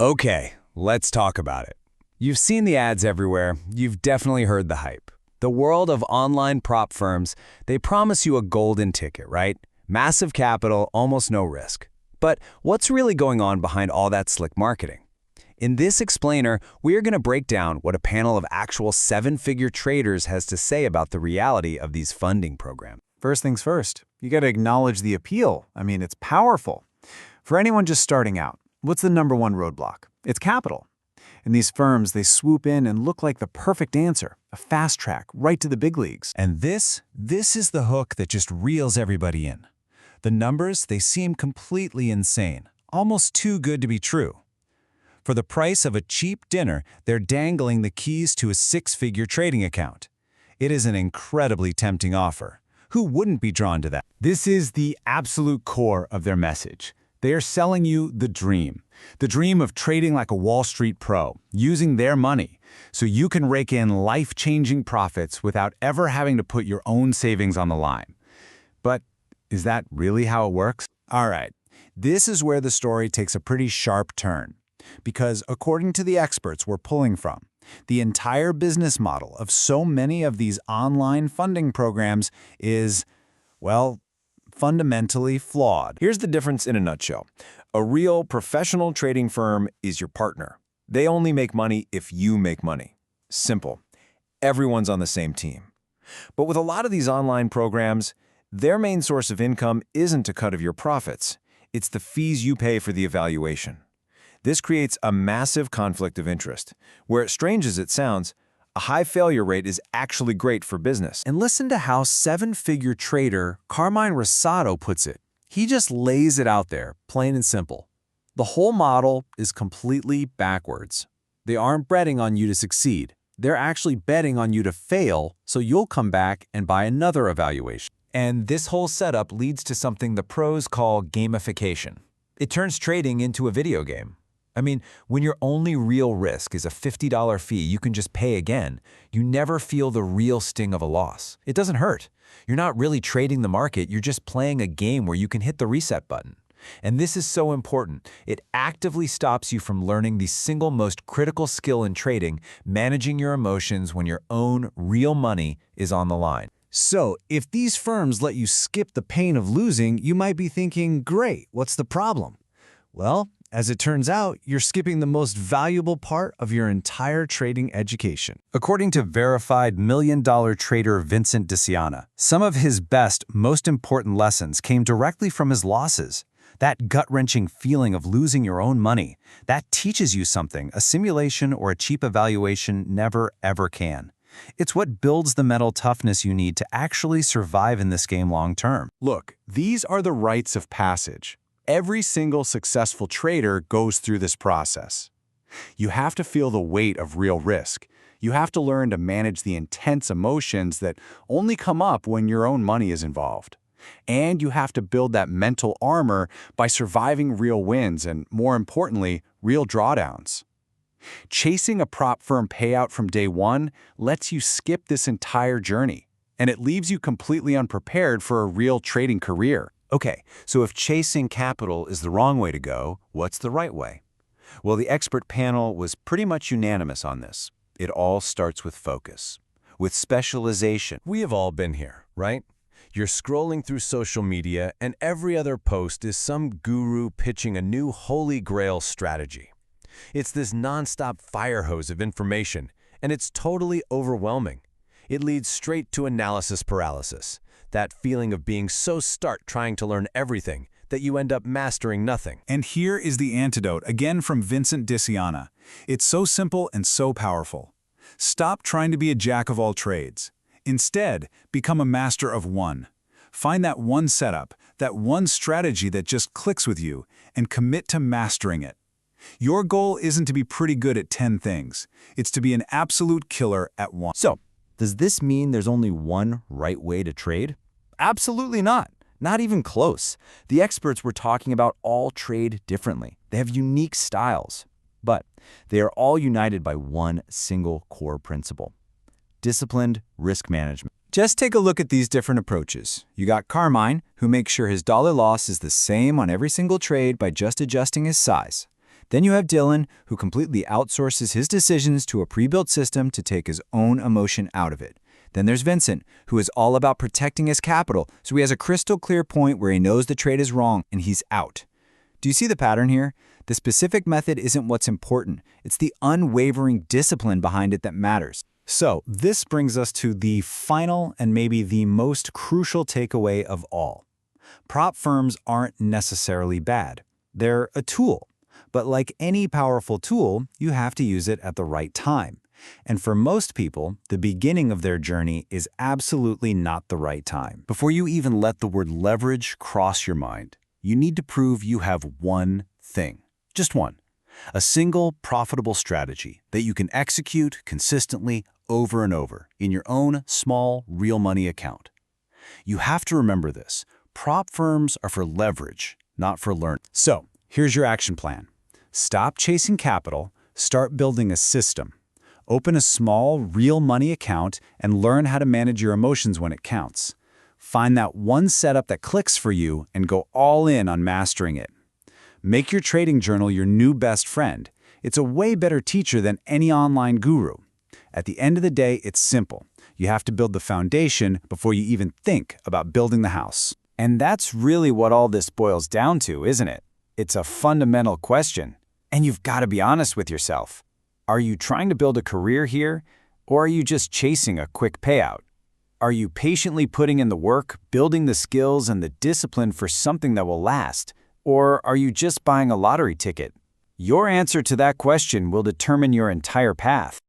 Okay, let's talk about it. You've seen the ads everywhere. You've definitely heard the hype. The world of online prop firms, they promise you a golden ticket, right? Massive capital, almost no risk. But what's really going on behind all that slick marketing? In this explainer, we are going to break down what a panel of actual seven-figure traders has to say about the reality of these funding programs. First things first, you got to acknowledge the appeal. I mean, it's powerful. For anyone just starting out, what's the number one roadblock? It's capital. And these firms, they swoop in and look like the perfect answer, a fast track right to the big leagues. And this is the hook that just reels everybody in. The numbers, they seem completely insane, almost too good to be true. For the price of a cheap dinner, they're dangling the keys to a six-figure trading account. It is an incredibly tempting offer. Who wouldn't be drawn to that? This is the absolute core of their message. They are selling you the dream of trading like a Wall Street pro, using their money, so you can rake in life-changing profits without ever having to put your own savings on the line. But is that really how it works? All right, this is where the story takes a pretty sharp turn. Because according to the experts we're pulling from, the entire business model of so many of these online funding programs is, well, fundamentally flawed. Here's the difference in a nutshell. A real professional trading firm is your partner. They only make money if you make money. Simple. Everyone's on the same team. But with a lot of these online programs, their main source of income isn't a cut of your profits. It's the fees you pay for the evaluation. This creates a massive conflict of interest, where, strange as it sounds, a high failure rate is actually great for business. And listen to how seven-figure trader Carmine Rosado puts it. He just lays it out there, plain and simple. The whole model is completely backwards. They aren't betting on you to succeed. They're actually betting on you to fail, so you'll come back and buy another evaluation. And this whole setup leads to something the pros call gamification. It turns trading into a video game. I mean, when your only real risk is a $50 fee you can just pay again, you never feel the real sting of a loss. It doesn't hurt. You're not really trading the market, you're just playing a game where you can hit the reset button. And this is so important. It actively stops you from learning the single most critical skill in trading, managing your emotions when your own real money is on the line. So, if these firms let you skip the pain of losing, you might be thinking, great, what's the problem? Well, as it turns out, you're skipping the most valuable part of your entire trading education. According to verified million-dollar trader Vincent DeSiana, some of his best, most important lessons came directly from his losses. That gut-wrenching feeling of losing your own money, that teaches you something a simulation or a cheap evaluation never, ever can. It's what builds the mental toughness you need to actually survive in this game long-term. Look, these are the rites of passage. Every single successful trader goes through this process. You have to feel the weight of real risk. You have to learn to manage the intense emotions that only come up when your own money is involved. And you have to build that mental armor by surviving real wins and, more importantly, real drawdowns. Chasing a prop firm payout from day one lets you skip this entire journey, and it leaves you completely unprepared for a real trading career. Okay, so if chasing capital is the wrong way to go, what's the right way? Well, the expert panel was pretty much unanimous on this. It all starts with focus, with specialization. We have all been here, right? You're scrolling through social media and every other post is some guru pitching a new holy grail strategy. It's this nonstop fire hose of information, and it's totally overwhelming. It leads straight to analysis paralysis. That feeling of being so stark trying to learn everything that you end up mastering nothing. And here is the antidote, again from Vincent DeSiana. It's so simple and so powerful. Stop trying to be a jack of all trades. Instead, become a master of one. Find that one setup, that one strategy that just clicks with you, and commit to mastering it. Your goal isn't to be pretty good at 10 things. It's to be an absolute killer at one. So, does this mean there's only one right way to trade? Absolutely not. Not even close. The experts were talking about all trade differently. They have unique styles, but they are all united by one single core principle: disciplined risk management. Just take a look at these different approaches. You got Carmine, who makes sure his dollar loss is the same on every single trade by just adjusting his size. Then you have Dylan, who completely outsources his decisions to a pre-built system to take his own emotion out of it. Then there's Vincent, who is all about protecting his capital, so he has a crystal clear point where he knows the trade is wrong and he's out. Do you see the pattern here? The specific method isn't what's important. It's the unwavering discipline behind it that matters. So, this brings us to the final and maybe the most crucial takeaway of all. Prop firms aren't necessarily bad. They're a tool. But like any powerful tool, you have to use it at the right time. And for most people, the beginning of their journey is absolutely not the right time. Before you even let the word leverage cross your mind, you need to prove you have one thing. Just one. A single profitable strategy that you can execute consistently over and over in your own small, real money account. You have to remember this. Prop firms are for leverage, not for learning. So, here's your action plan. Stop chasing capital, start building a system. Open a small, real money account and learn how to manage your emotions when it counts. Find that one setup that clicks for you and go all in on mastering it. Make your trading journal your new best friend. It's a way better teacher than any online guru. At the end of the day, it's simple. You have to build the foundation before you even think about building the house. And that's really what all this boils down to, isn't it? It's a fundamental question. And you've got to be honest with yourself. Are you trying to build a career here, or are you just chasing a quick payout? Are you patiently putting in the work, building the skills and the discipline for something that will last? Or are you just buying a lottery ticket? Your answer to that question will determine your entire path.